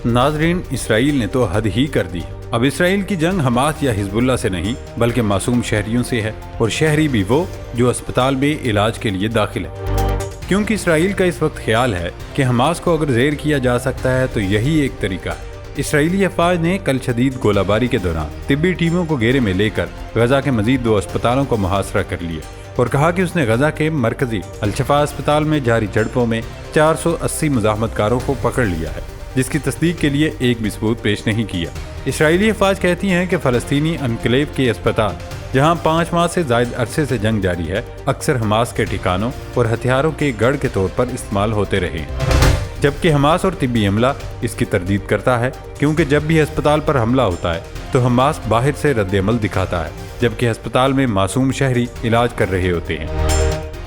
ناظرین، اسرائیل نے تو حد ہی کر دی ہے۔ اب اسرائیل کی جنگ حماس یا حزب اللہ سے نہیں بلکہ معصوم شہریوں سے ہے، اور شہری بھی وہ جو اسپتال میں علاج کے لیے داخل ہے، کیونکہ اسرائیل کا اس وقت خیال ہے کہ حماس کو اگر زیر کیا جا سکتا ہے تو یہی ایک طریقہ ہے۔ اسرائیلی افواج نے کل شدید گولہ باری کے دوران طبی ٹیموں کو گھیرے میں لے کر غزہ کے مزید 2 اسپتالوں کو محاصرہ کر لیا اور کہا کہ اس نے غزہ کے مرکزی الشفا اسپتال میں جاری جھڑپوں میں 480 مزاحمت کاروں کو پکڑ لیا ہے، جس کی تصدیق کے لیے ایک بھی ثبوت پیش نہیں کیا۔ اسرائیلی افواج کہتی ہیں کہ فلسطینی انکلیو کے اسپتال، جہاں 5 ماہ سے زائد عرصے سے جنگ جاری ہے، اکثر حماس کے ٹھکانوں اور ہتھیاروں کے گڑھ کے طور پر استعمال ہوتے رہے ہیں، جبکہ حماس اور طبی عملہ اس کی تردید کرتا ہے، کیونکہ جب بھی ہسپتال پر حملہ ہوتا ہے تو حماس باہر سے رد عمل دکھاتا ہے، جبکہ ہسپتال میں معصوم شہری علاج کر رہے ہوتے ہیں۔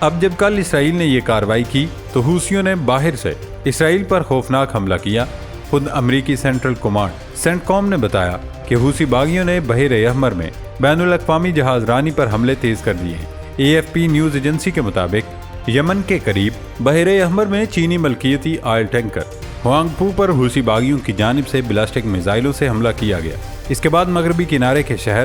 اب جب کل اسرائیل نے یہ کارروائی کی تو حوثیوں نے باہر سے اسرائیل پر خوفناک حملہ کیا۔ خود امریکی سینٹرل کمانڈ سینٹ کام نے بتایا کہ حوثی باغیوں نے بحیرہ احمر میں بین الاقوامی جہاز رانی پر حملے تیز کر دیے ہیں۔ AFP نیوز ایجنسی کے مطابق یمن کے قریب بحیرہ احمر میں چینی ملکیتی آئل ٹینکر ہوانگ پو پر حوثی باغیوں کی جانب سے بلاسٹک میزائلوں سے حملہ کیا گیا۔ اس کے بعد مغربی کنارے کے شہر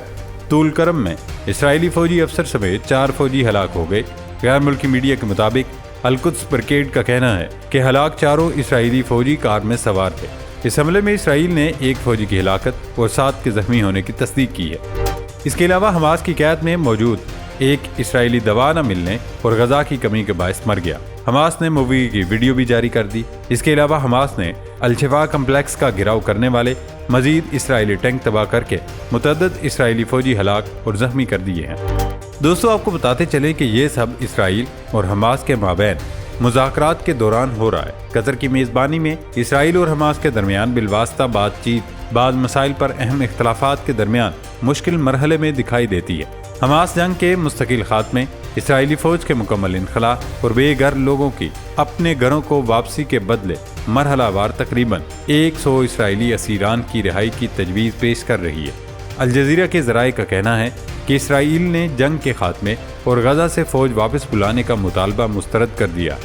طول کرم میں اسرائیلی فوجی افسر سمیت 4 فوجی ہلاک ہو گئے۔ غیر ملکی میڈیا کے مطابق القدس بریگیڈ کا کہنا ہے کہ ہلاک 4 اسرائیلی فوجی کار میں سوار تھے۔ اس حملے میں اسرائیل نے 1 فوجی کی ہلاکت اور 7 کے زخمی ہونے کی تصدیق کی ہے۔ اس کے علاوہ حماس کی قید میں موجود ایک اسرائیلی دوا نہ ملنے اور غذا کی کمی کے باعث مر گیا۔ حماس نے مووی کی ویڈیو بھی جاری کر دی۔ اس کے علاوہ حماس نے الشفا کمپلیکس کا گھیراؤ کرنے والے مزید اسرائیلی ٹینک تباہ کر کے متعدد اسرائیلی فوجی ہلاک اور زخمی کر دیے ہیں۔ دوستو، آپ کو بتاتے چلیں کہ یہ سب اسرائیل اور حماس کے مابین مذاکرات کے دوران ہو رہا ہے۔ قطر کی میزبانی میں اسرائیل اور حماس کے درمیان بالواسطہ بات چیت بعض مسائل پر اہم اختلافات کے درمیان مشکل مرحلے میں دکھائی دیتی ہے۔ حماس جنگ کے مستقل خاتمے، اسرائیلی فوج کے مکمل انخلاء اور بے گھر لوگوں کی اپنے گھروں کو واپسی کے بدلے مرحلہ وار تقریباً 100 اسرائیلی اسیران کی رہائی کی تجویز پیش کر رہی ہے۔ الجزیرہ کے ذرائع کا کہنا ہے کہ اسرائیل نے جنگ کے خاتمے اور غزہ سے فوج واپس بلانے کا مطالبہ مسترد کر دیا۔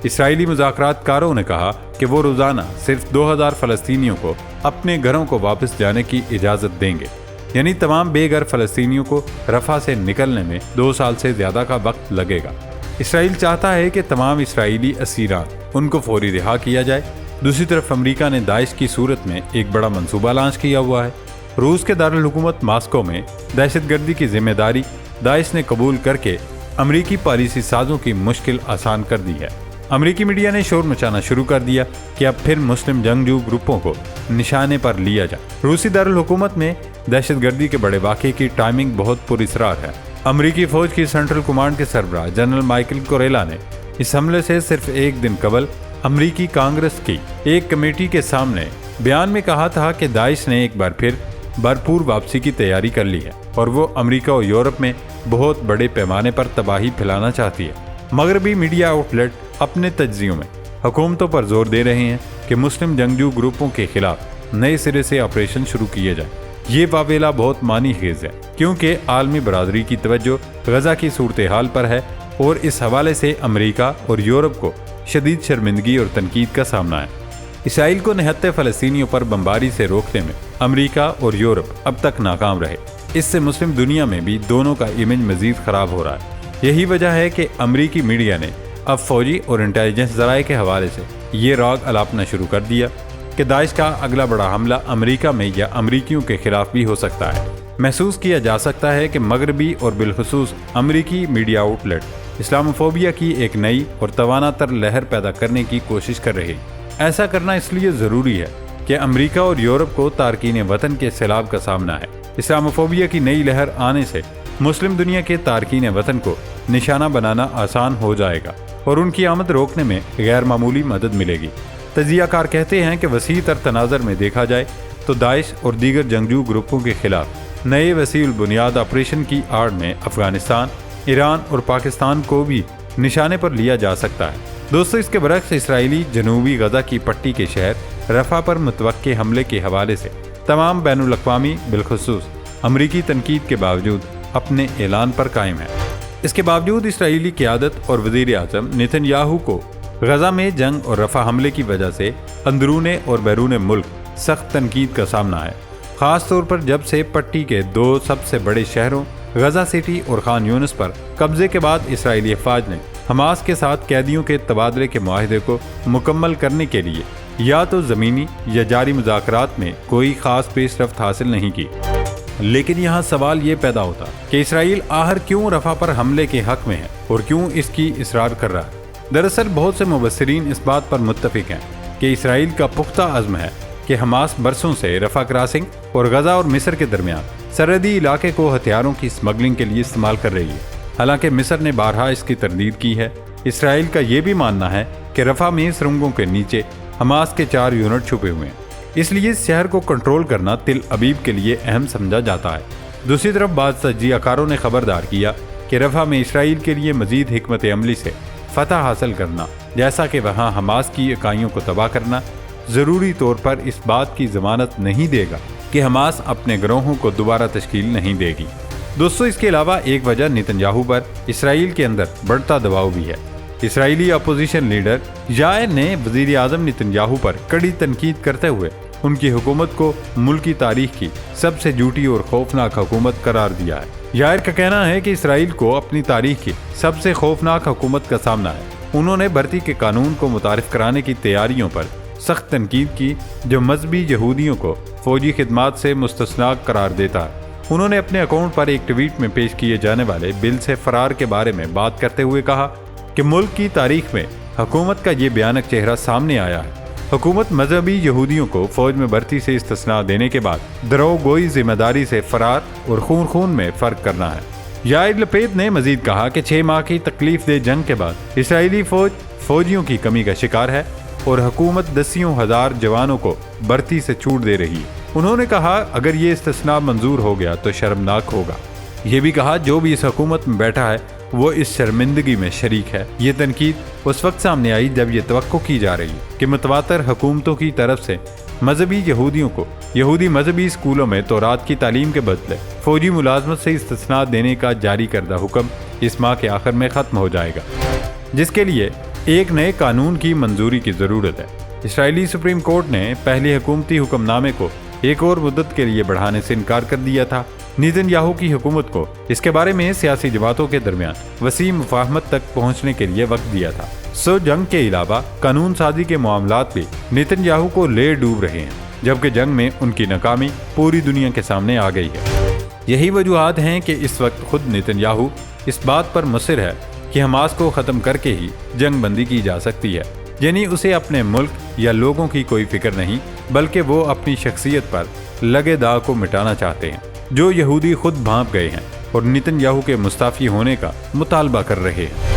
اسرائیلی مذاکرات کاروں نے کہا کہ وہ روزانہ صرف 2000 فلسطینیوں کو اپنے گھروں کو واپس جانے کی اجازت دیں گے، یعنی تمام بے گھر فلسطینیوں کو رفح سے نکلنے میں 2 سال سے زیادہ کا وقت لگے گا۔ اسرائیل چاہتا ہے کہ تمام اسرائیلی اسیران ان کو فوری رہا کیا جائے۔ دوسری طرف امریکہ نے داعش کی صورت میں ایک بڑا منصوبہ لانچ کیا ہوا ہے۔ روس کے دارالحکومت ماسکو میں دہشت گردی کی ذمہ داری داعش نے قبول کر کے امریکی پالیسی سازوں کی مشکل آسان کر دی ہے۔ امریکی میڈیا نے شور مچانا شروع کر دیا کہ اب پھر مسلم جنگجو گروپوں کو نشانے پر لیا جائے۔ روسی دارالحکومت میں دہشت گردی کے بڑے واقعے کی ٹائمنگ بہت پراسرار ہے۔ امریکی فوج کی سینٹرل کمانڈ کے سربراہ جنرل مائیکل کوریلا نے اس حملے سے صرف ایک دن قبل امریکی کانگریس کی ایک کمیٹی کے سامنے بیان میں کہا تھا کہ داعش نے ایک بار پھر بھرپور واپسی کی تیاری کر لی ہے اور وہ امریکہ اور یورپ میں بہت بڑے پیمانے پر تباہی پھیلانا چاہتی ہے۔ مغربی میڈیا آؤٹ لیٹ اپنے تجزیوں میں حکومتوں پر زور دے رہے ہیں کہ مسلم جنگجو گروپوں کے خلاف نئے سرے سے آپریشن شروع کیے جائیں۔ یہ واویلا بہت معنی خیز ہے، کیونکہ عالمی برادری کی توجہ غزہ کی صورتحال پر ہے اور اس حوالے سے امریکہ اور یورپ کو شدید شرمندگی اور تنقید کا سامنا ہے۔ اسرائیل کو نہتے فلسطینیوں پر بمباری سے روکنے میں امریکہ اور یورپ اب تک ناکام رہے۔ اس سے مسلم دنیا میں بھی دونوں کا امیج مزید خراب ہو رہا ہے۔ یہی وجہ ہے کہ امریکی میڈیا نے اب فوجی اور انٹیلیجنس ذرائع کے حوالے سے یہ راگ الاپنا شروع کر دیا کہ داعش کا اگلا بڑا حملہ امریکہ میں یا امریکیوں کے خلاف بھی ہو سکتا ہے۔ محسوس کیا جا سکتا ہے کہ مغربی اور بالخصوص امریکی میڈیا آؤٹ لیٹ اسلاموفوبیا کی ایک نئی اور توانا تر لہر پیدا کرنے کی کوشش کر رہے ہیں۔ ایسا کرنا اس لیے ضروری ہے کہ امریکہ اور یورپ کو تارکین وطن کے سیلاب کا سامنا ہے۔ اسلاموفوبیا کی نئی لہر آنے سے مسلم دنیا کے تارکین وطن کو نشانہ بنانا آسان ہو جائے گا اور ان کی آمد روکنے میں غیر معمولی مدد ملے گی۔ تجزیہ کار کہتے ہیں کہ وسیع تر تناظر میں دیکھا جائے تو داعش اور دیگر جنگجو گروپوں کے خلاف نئے وسیع البنیاد آپریشن کی آڑ میں افغانستان، ایران اور پاکستان کو بھی نشانے پر لیا جا سکتا ہے۔ دوستو، اس کے برعکس اسرائیلی جنوبی غزہ کی پٹی کے شہر رفح پر متوقع حملے کے حوالے سے تمام بین الاقوامی بالخصوص امریکی تنقید کے باوجود اپنے اعلان پر قائم ہے۔ اس کے باوجود اسرائیلی قیادت اور وزیر اعظم نیتن یاہو کو غزہ میں جنگ اور رفح حملے کی وجہ سے اندرون اور بیرون ملک سخت تنقید کا سامنا ہے، خاص طور پر جب سے پٹی کے 2 سب سے بڑے شہروں غزہ سٹی اور خان یونس پر قبضے کے بعد اسرائیلی افواج نے حماس کے ساتھ قیدیوں کے تبادلے کے معاہدے کو مکمل کرنے کے لیے یا تو زمینی یا جاری مذاکرات میں کوئی خاص پیش رفت حاصل نہیں کی۔ لیکن یہاں سوال یہ پیدا ہوتا کہ اسرائیل آخر کیوں رفح پر حملے کے حق میں ہے اور کیوں اس کی اصرار کر رہا ہے۔ دراصل بہت سے مبصرین اس بات پر متفق ہیں کہ اسرائیل کا پختہ عزم ہے کہ حماس برسوں سے رفح کراسنگ اور غزہ اور مصر کے درمیان سرحدی علاقے کو ہتھیاروں کی اسمگلنگ کے لیے استعمال کر رہی ہے۔ حالانکہ مصر نے بارہا اس کی تردید کی ہے۔ اسرائیل کا یہ بھی ماننا ہے کہ رفح میں سرنگوں کے نیچے حماس کے 4 یونٹ چھپے ہوئے ہیں، اس لیے اس شہر کو کنٹرول کرنا تل ابیب کے لیے اہم سمجھا جاتا ہے۔ دوسری طرف بعض تجزیہ کاروں نے خبردار کیا کہ رفح میں اسرائیل کے لیے مزید حکمت عملی سے فتح حاصل کرنا، جیسا کہ وہاں حماس کی اکائیوں کو تباہ کرنا، ضروری طور پر اس بات کی ضمانت نہیں دے گا کہ حماس اپنے گروہوں کو دوبارہ تشکیل نہیں دے گی۔ دوستو، اس کے علاوہ ایک وجہ نتن یاہو پر اسرائیل کے اندر بڑھتا دباؤ بھی ہے۔ اسرائیلی اپوزیشن لیڈر یائر نے وزیر اعظم نتن یاہو پر کڑی تنقید کرتے ہوئے ان کی حکومت کو ملکی تاریخ کی سب سے جھوٹی اور خوفناک حکومت قرار دیا ہے۔ یائر کا کہنا ہے کہ اسرائیل کو اپنی تاریخ کی سب سے خوفناک حکومت کا سامنا ہے۔ انہوں نے بھرتی کے قانون کو متعارف کرانے کی تیاریوں پر سخت تنقید کی جو مذہبی یہودیوں کو فوجی خدمات سے مستثنا قرار دیتا ہے۔ انہوں نے اپنے اکاؤنٹ پر ایک ٹویٹ میں پیش کیے جانے والے بل سے فرار کے بارے میں بات کرتے ہوئے کہا کہ ملک کی تاریخ میں حکومت کا یہ بھیانک چہرہ سامنے آیا ہے۔ حکومت مذہبی یہودیوں کو فوج میں بھرتی سے استثناء دینے کے بعد درو گوئی ذمہ داری سے فرار اور خون میں فرق کرنا ہے۔ یائر لپید نے مزید کہا کہ 6 ماہ کی تکلیف دہ جنگ کے بعد اسرائیلی فوجیوں کی کمی کا شکار ہے اور حکومت دسیوں ہزار جوانوں کو بھرتی سے چھوٹ دے رہی ہے۔ انہوں نے کہا اگر یہ استثناء منظور ہو گیا تو شرمناک ہوگا۔ یہ بھی کہا جو بھی اس حکومت میں بیٹھا ہے وہ اس شرمندگی میں شریک ہے۔ یہ تنقید اس وقت سامنے آئی جب یہ توقع کی جا رہی کہ متواتر حکومتوں کی طرف سے مذہبی یہودیوں کو یہودی مذہبی اسکولوں میں تورات کی تعلیم کے بدلے فوجی ملازمت سے استثناء دینے کا جاری کردہ حکم اس ماہ کے آخر میں ختم ہو جائے گا، جس کے لیے ایک نئے قانون کی منظوری کی ضرورت ہے۔ اسرائیلی سپریم کورٹ نے پہلی حکومتی حکم نامے کو ایک اور مدت کے لیے بڑھانے سے انکار کر دیا تھا۔ نتن یاہو کی حکومت کو اس کے بارے میں سیاسی جماعتوں کے درمیان وسیع مفاہمت تک پہنچنے کے لیے وقت دیا تھا۔ جنگ کے علاوہ قانون سازی کے معاملات بھی نتن یاہو کو لے ڈوب رہے ہیں، جبکہ جنگ میں ان کی ناکامی پوری دنیا کے سامنے آ گئی ہے۔ یہی وجوہات ہیں کہ اس وقت خود نتن یاہو اس بات پر مصر ہے کہ حماس کو ختم کر کے ہی جنگ بندی کی جا سکتی ہے، یعنی اسے اپنے ملک یا لوگوں کی کوئی فکر نہیں، بلکہ وہ اپنی شخصیت پر لگے داغ کو مٹانا چاہتے ہیں جو یہودی خود بھانپ گئے ہیں اور نتن یاہو کے مستعفی ہونے کا مطالبہ کر رہے ہیں۔